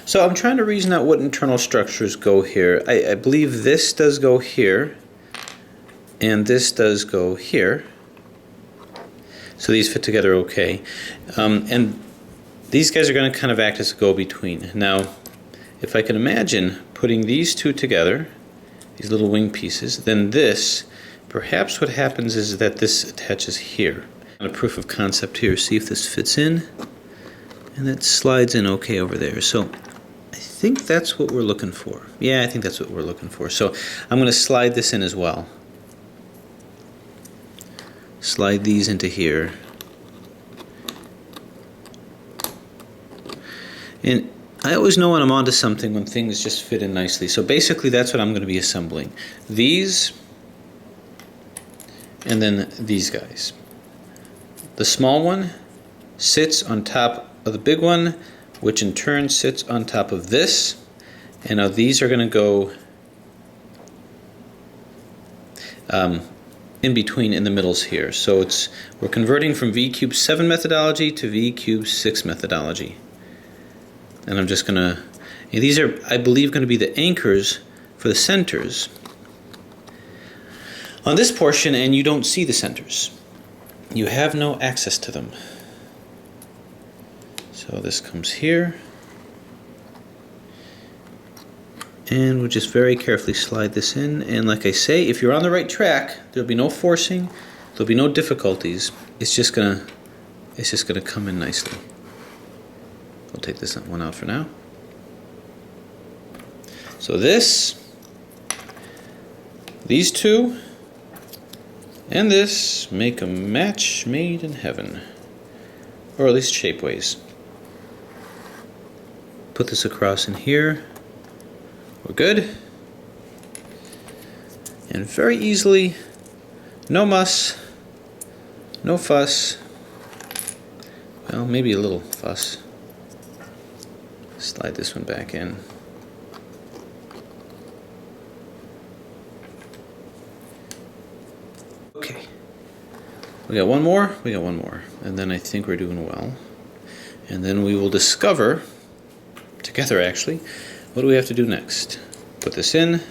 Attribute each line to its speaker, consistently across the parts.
Speaker 1: So I'm trying to reason out what internal structures go here. I believe this does go here, and this does go here. So these fit together okay. And these guys are going to kind of act as a go-between. Now, if I can imagine putting these two together, these little wing pieces, then this, perhaps what happens is that this attaches here. A proof of concept here, see if this fits in, and that slides in okay over there. So I think that's what we're looking for. Yeah, I think that's what we're looking for. So I'm going to slide this in as well. Slide these into here. And I always know when I'm onto something when things just fit in nicely. So basically that's what I'm going to be assembling. These, and then these guys. The small one sits on top of the big one, which in turn sits on top of this. And now these are going to go in between in the middles here. So we're converting from V cube 7 methodology to V cube 6 methodology. And I'm just going to, these are, I believe, going to be the anchors for the centers on this portion, and you don't see the centers. You have no access to them. So this comes here, and we'll just very carefully slide this in. And like I say, if you're on the right track, there'll be no forcing, there'll be no difficulties. It's just gonna come in nicely. I'll take this one out for now. So this, these two, and this make a match made in heaven, or at least shapeways. Put this across in here. We're good. And very easily, no muss, no fuss. Well, maybe a little fuss. Slide this one back in. Okay. We got one more, and then I think we're doing well. And then we will discover, together actually, what do we have to do next? Put this in,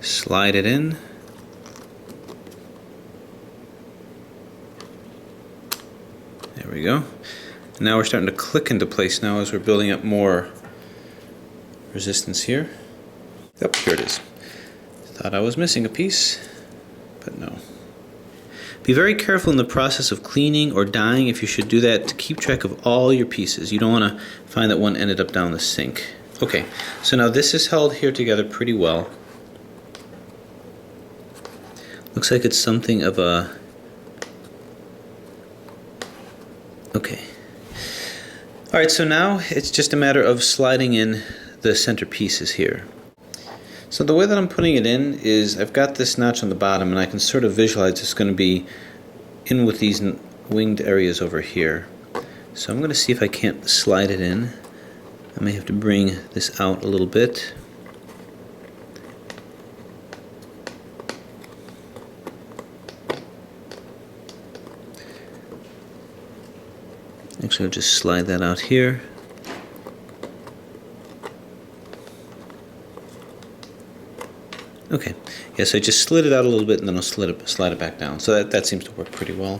Speaker 1: slide it in, there we go. Now we're starting to click into place now as we're building up more resistance here. Yep, here it is. Thought I was missing a piece, but no. Be very careful in the process of cleaning or dyeing, if you should do that, to keep track of all your pieces. You don't want to find that one ended up down the sink. Okay, so now this is held here together pretty well. Looks like it's something of a... Okay. Alright, so now it's just a matter of sliding in the center pieces here. So the way that I'm putting it in is I've got this notch on the bottom, and I can sort of visualize it's going to be in with these winged areas over here. So I'm going to see if I can't slide it in. I may have to bring this out a little bit. Actually, I'll just slide that out here. Okay, yeah, so I just slid it out a little bit, and then I'll slide it back down. So that seems to work pretty well.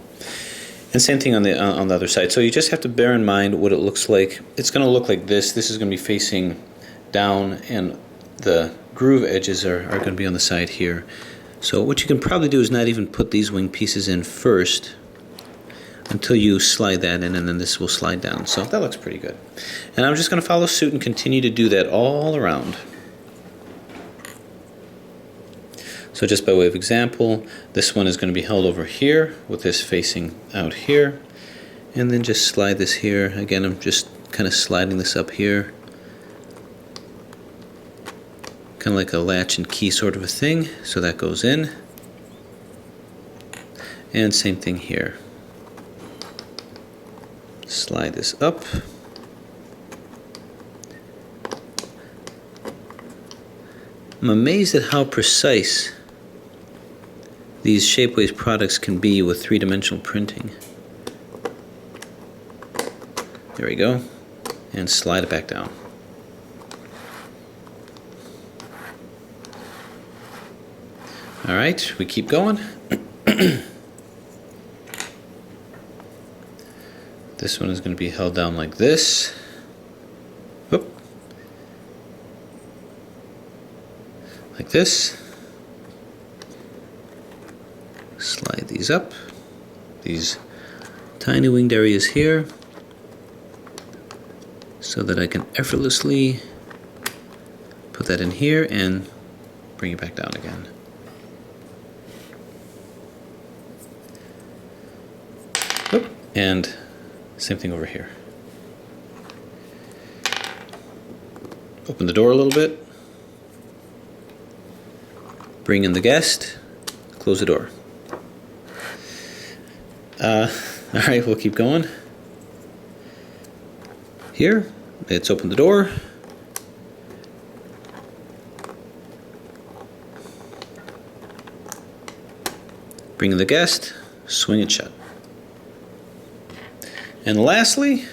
Speaker 1: And same thing on the other side. So you just have to bear in mind what it looks like. It's going to look like this. This is going to be facing down, and the groove edges are going to be on the side here. So what you can probably do is not even put these wing pieces in first until you slide that in, and then this will slide down. So that looks pretty good. And I'm just going to follow suit and continue to do that all around. So just by way of example, this one is going to be held over here with this facing out here, and then just slide this here. Again, I'm just kind of sliding this up here, kind of like a latch and key sort of a thing. So that goes in, and same thing here. Slide this up. I'm amazed at how precise these Shapeways products can be with three-dimensional printing. There we go. And slide it back down. All right, we keep going. This one is going to be held down like this. Whoop. Like this. Slide these up. These tiny winged areas here, so that I can effortlessly put that in here and bring it back down again. Whoop. And same thing over here. Open the door a little bit. Bring in the guest. Close the door. Alright, we'll keep going. Here, let's open the door. Bring in the guest. Swing it shut. And lastly,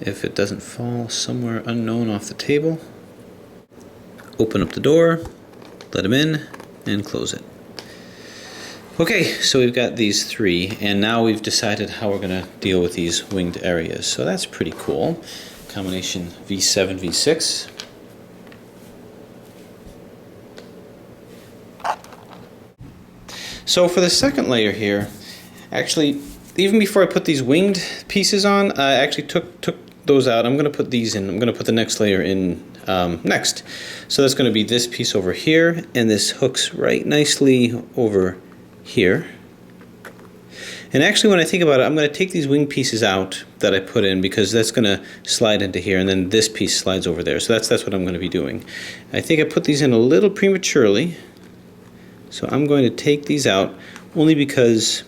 Speaker 1: if it doesn't fall somewhere unknown off the table, open up the door, let him in, and close it. Okay, so we've got these three, and now we've decided how we're going to deal with these winged areas. So that's pretty cool. Combination V7, V6. So for the second layer here, actually, even before I put these winged pieces on, I actually took those out. I'm going to put these in. I'm going to put the next layer in next. So that's going to be this piece over here, and this hooks right nicely over here. And actually, when I think about it, I'm going to take these wing pieces out that I put in, because that's going to slide into here, and then this piece slides over there. So that's what I'm going to be doing. I think I put these in a little prematurely, so I'm going to take these out only because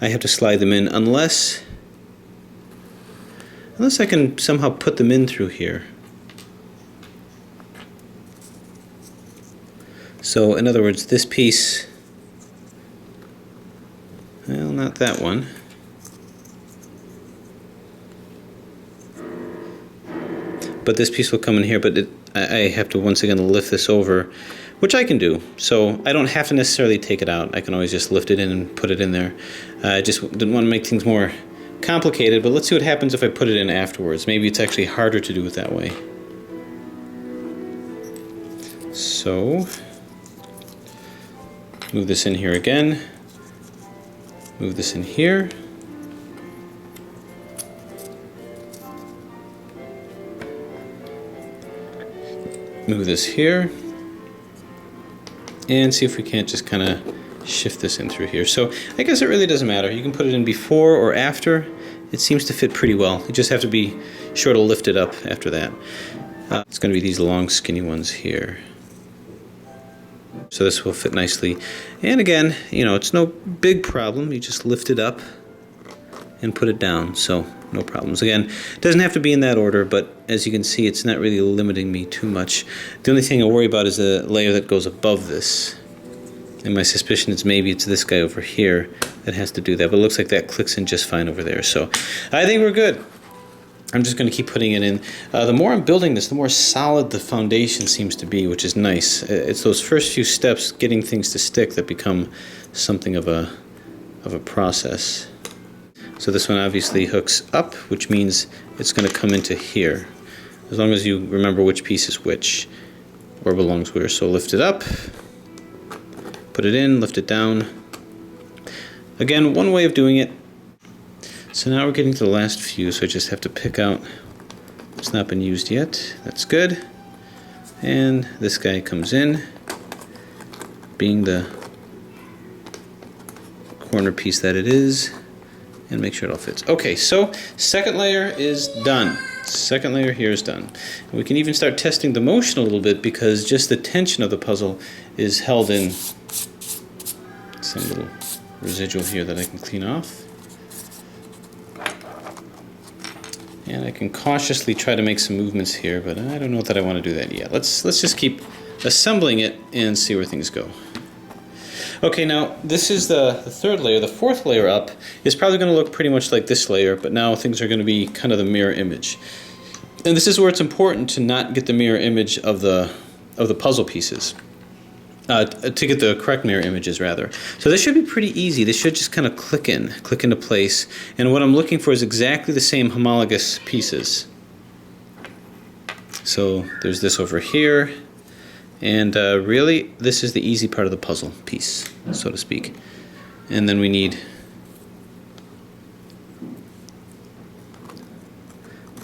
Speaker 1: I have to slide them in, unless I can somehow put them in through here. So in other words, this piece, well, not that one. But this piece will come in here, but I have to once again lift this over, which I can do. So I don't have to necessarily take it out. I can always just lift it in and put it in there. I just didn't want to make things more complicated, but let's see what happens if I put it in afterwards. Maybe it's actually harder to do it that way. So move this in here again. Move this in here. Move this here. And see if we can't just kind of shift this in through here. So I guess it really doesn't matter. You can put it in before or after. It seems to fit pretty well. You just have to be sure to lift it up after that. It's going to be these long skinny ones here. So this will fit nicely. And again, you know, it's no big problem. You just lift it up and put it down. So no problems. Again, it doesn't have to be in that order, but as you can see, it's not really limiting me too much. The only thing I worry about is the layer that goes above this. And my suspicion is maybe it's this guy over here that has to do that. But it looks like that clicks in just fine over there. So I think we're good. I'm just going to keep putting it in. The more I'm building this, the more solid the foundation seems to be, which is nice. It's those first few steps, getting things to stick, that become something of a process. So this one obviously hooks up, which means it's going to come into here, as long as you remember which piece is which, or belongs where. So lift it up, put it in, lift it down. Again, one way of doing it. So now we're getting to the last few, so I just have to pick out what's not been used yet. That's good. And this guy comes in, being the corner piece that it is, and make sure it all fits. Okay, so second layer is done. Second layer here is done. And we can even start testing the motion a little bit, because just the tension of the puzzle is held in. Some little residual here that I can clean off. And I can cautiously try to make some movements here, but I don't know that I want to do that yet. Let's just keep assembling it and see where things go. Okay, now this is the third layer. The fourth layer up is probably going to look pretty much like this layer, but now things are going to be kind of the mirror image. And this is where it's important to not get the mirror image of the puzzle pieces. To get the correct mirror images, rather. So this should be pretty easy. This should just kind of click into place. And what I'm looking for is exactly the same homologous pieces. So there's this over here. And really, this is the easy part of the puzzle piece, so to speak. And then we need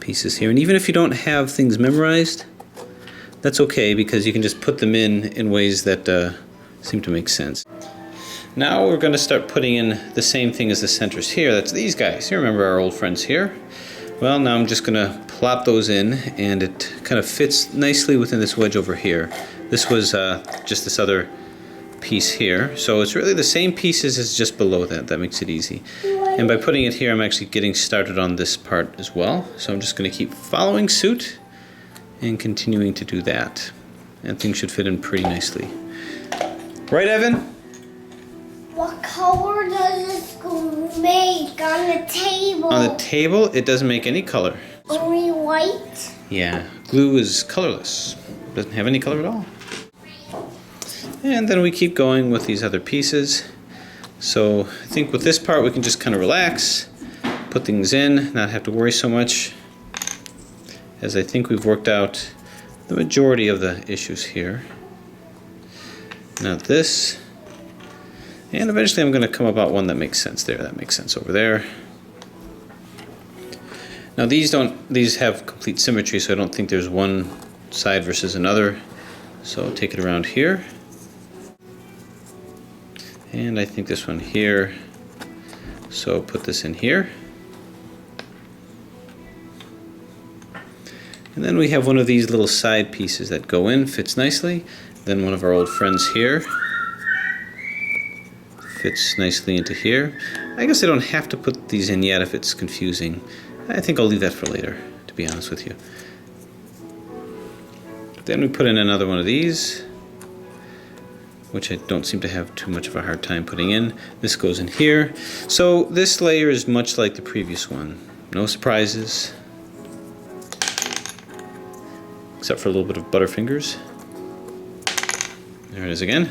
Speaker 1: pieces here. And even if you don't have things memorized, that's okay, because you can just put them in ways that seem to make sense. Now we're going to start putting in the same thing as the centers here. That's these guys. You remember our old friends here? Well, now I'm just going to plop those in, and it kind of fits nicely within this wedge over here. This was just this other piece here. So it's really the same pieces as just below that. That makes it easy. And by putting it here, I'm actually getting started on this part as well. So I'm just going to keep following suit and continuing to do that. And things should fit in pretty nicely. Right, Evan?
Speaker 2: What color does this make on the table?
Speaker 1: On the table, it doesn't make any color.
Speaker 2: Only white?
Speaker 1: Yeah, glue is colorless. Doesn't have any color at all. And then we keep going with these other pieces. So I think with this part we can just kind of relax, put things in, not have to worry so much, as I think we've worked out the majority of the issues here. Now this, and eventually I'm going to come about one that makes sense there. That makes sense over there. Now these have complete symmetry, so I don't think there's one side versus another. So I'll take it around here. And I think this one here. So put this in here. And then we have one of these little side pieces that go in, fits nicely. Then one of our old friends here. Fits nicely into here. I guess I don't have to put these in yet if it's confusing. I think I'll leave that for later, to be honest with you. Then we put in another one of these, which I don't seem to have too much of a hard time putting in. This goes in here. So this layer is much like the previous one. No surprises. Except for a little bit of Butterfingers. There it is again.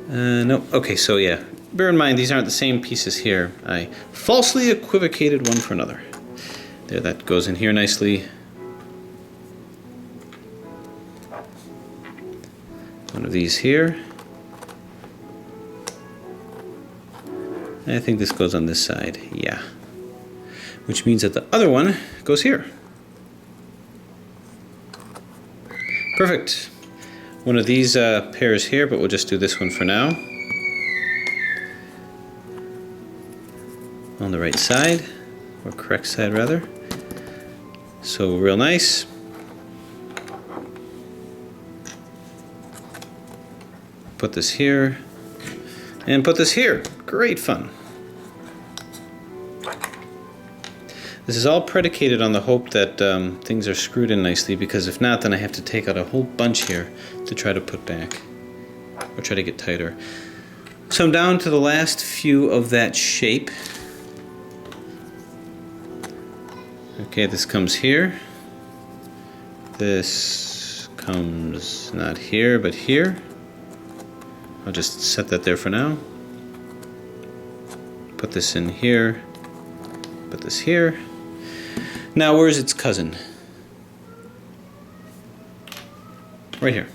Speaker 1: Nope. Okay, so yeah. Bear in mind, these aren't the same pieces here. I falsely equivocated one for another. There, that goes in here nicely. One of these here. I think this goes on this side. Yeah. Which means that the other one goes here. Perfect. One of these pairs here, but we'll just do this one for now. On the right side, or correct side rather. So real nice. Put this here, and put this here. Great fun. This is all predicated on the hope that things are screwed in nicely, because if not, then I have to take out a whole bunch here to try to put back, or try to get tighter. So I'm down to the last few of that shape. Okay, this comes here. This comes not here, but here. I'll just set that there for now. Put this in here. Put this here. Now, where's its cousin? Right here.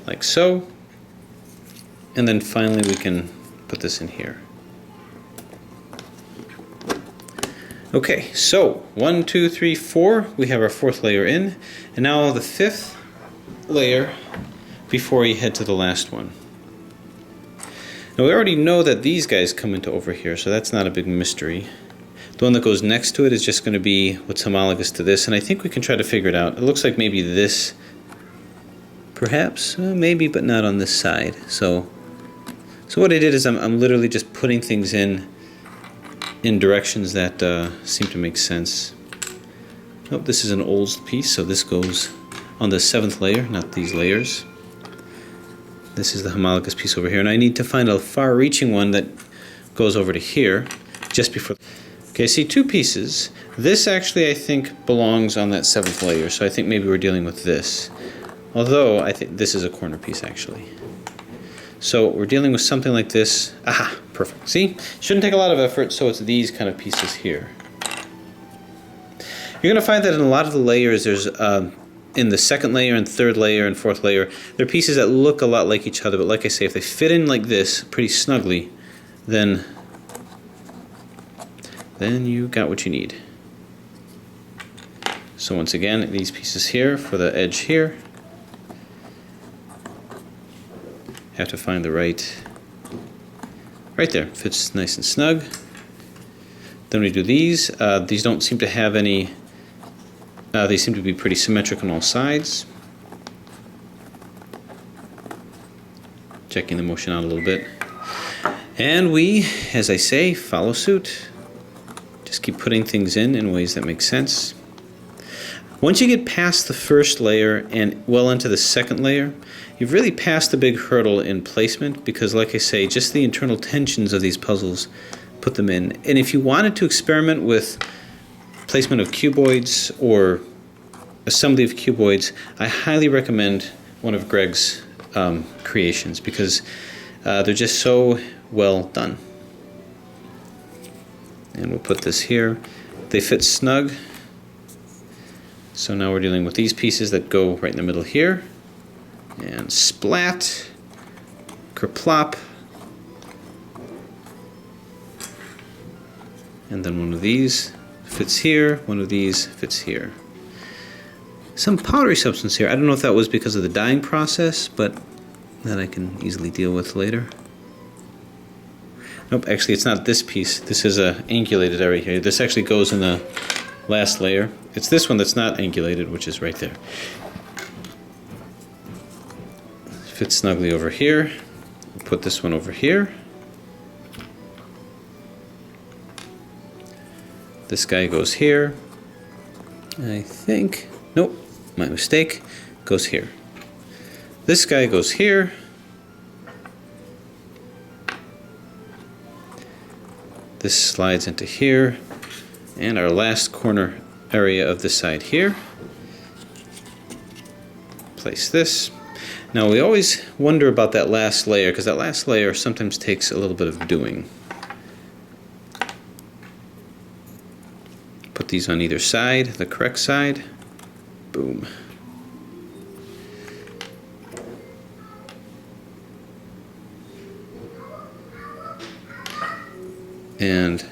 Speaker 1: Like so. And then finally we can put this in here. Okay, so 1, 2, 3, 4. We have our fourth layer in. And now the fifth layer before we head to the last one. Now we already know that these guys come into over here, so that's not a big mystery. The one that goes next to it is just going to be what's homologous to this, and I think we can try to figure it out. It looks like maybe this, perhaps, maybe, but not on this side. So what I did is I'm literally just putting things in directions that seem to make sense. Oh, this is an old piece, so this goes on the 7th layer, not these layers. This is the homologous piece over here, and I need to find a far-reaching one that goes over to here, just before. Okay, see 2 pieces. This actually, I think, belongs on that 7th layer, so I think maybe we're dealing with this. Although, I think this is a corner piece, actually. So we're dealing with something like this. Aha, perfect. See? Shouldn't take a lot of effort, so it's these kind of pieces here. You're going to find that in a lot of the layers, there's in the 2nd layer and 3rd layer and 4th layer, there are pieces that look a lot like each other, but like I say, if they fit in like this pretty snugly, then you got what you need. So once again, these pieces here for the edge here, have to find the right there, fits nice and snug. Then we do these. These don't seem to have any, they seem to be pretty symmetric on all sides. Checking the motion out a little bit. And we, as I say, follow suit. Just keep putting things in ways that make sense. Once you get past the 1st layer and well into the 2nd layer, you've really passed the big hurdle in placement because, like I say, just the internal tensions of these puzzles put them in. And if you wanted to experiment with placement of cuboids or assembly of cuboids, I highly recommend one of Greg's creations because they're just so well done. And we'll put this here. They fit snug. So now we're dealing with these pieces that go right in the middle here. And splat, kerplop. And then one of these fits here, one of these fits here. Some powdery substance here. I don't know if that was because of the dyeing process, but that I can easily deal with later. Nope, actually it's not this piece. This is a angulated area here. This actually goes in the last layer. It's this one that's not angulated, which is right there. Fits snugly over here. We'll put this one over here. This guy goes here. I think, nope, my mistake, goes here. This guy goes here. This slides into here. And our last corner area of this side here. Place this. Now we always wonder about that last layer because that last layer sometimes takes a little bit of doing. Put these on either side, the correct side. Boom. And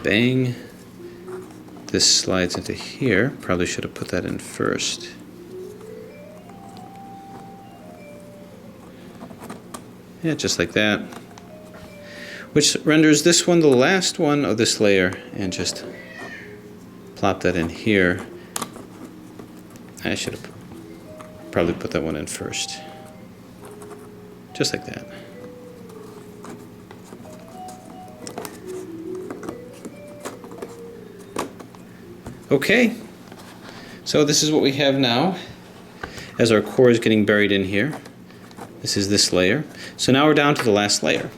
Speaker 1: bang. This slides into here. Probably should have put that in first. Yeah, just like that. Which renders this one the last one of this layer, and just plop that in here. I should have probably put that one in first. Just like that. Okay, so this is what we have now as our core is getting buried in here. This is this layer. So now we're down to the last layer.